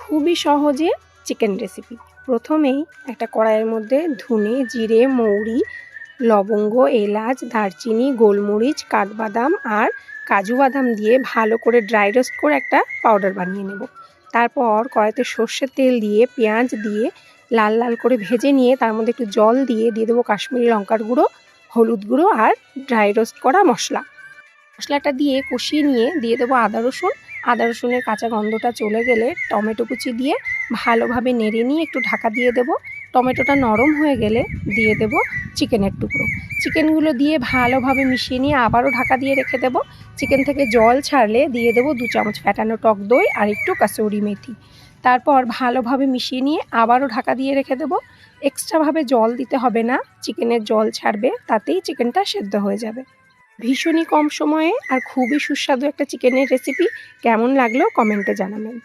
খুবই সহজে chicken recipe. প্রথমেই একটা কড়াইয়ের মধ্যে ধনে, জিরে, মৌরি, লবঙ্গ, এলাচ, দারচিনি, গোলমরিচ, কাঠবাদাম আর কাজু বাদাম দিয়ে ভালো করে ড্রাই রোস্ট করে একটা পাউডার বানিয়ে নেব। তারপর কড়াইতে সর্ষের তেল দিয়ে পেঁয়াজ দিয়ে লাল লাল করে ভেজে নিয়ে তার মধ্যে একটু জল দিয়ে দেবো কাশ্মীরি লঙ্কার গুঁড়ো, হলুদ গুঁড়ো আর ড্রাই রোস্ট করা মশলা। মশলাটা দিয়ে কষিয়ে নিয়ে দিয়ে দেবো আদা রসুনের কাঁচা গন্ধটা চলে গেলে টমেটো কুচি দিয়ে ভালোভাবে নেড়ে নিয়ে একটু ঢাকা দিয়ে দেবো। টমেটোটা নরম হয়ে গেলে দিয়ে দেবো চিকেনের টুকরো। চিকেনগুলো দিয়ে ভালোভাবে মিশিয়ে নিয়ে আবারও ঢাকা দিয়ে রেখে দেবো। চিকেন থেকে জল ছাড়লে দিয়ে দেবো 2 চামচ ফ্যাটানো টক দই আর একটু কাসুরি মেথি। তারপর ভালোভাবে মিশিয়ে নিয়ে আবারও ঢাকা দিয়ে রেখে দেবো। এক্সট্রাভাবে জল দিতে হবে না, চিকেনের জল ছাড়বে, তাতেই চিকেনটা সেদ্ধ হয়ে যাবে। ভীষণই কম সময়ে আর খুবই সুস্বাদু একটা চিকেনের রেসিপি। কেমন লাগলো কমেন্টে জানাবেন।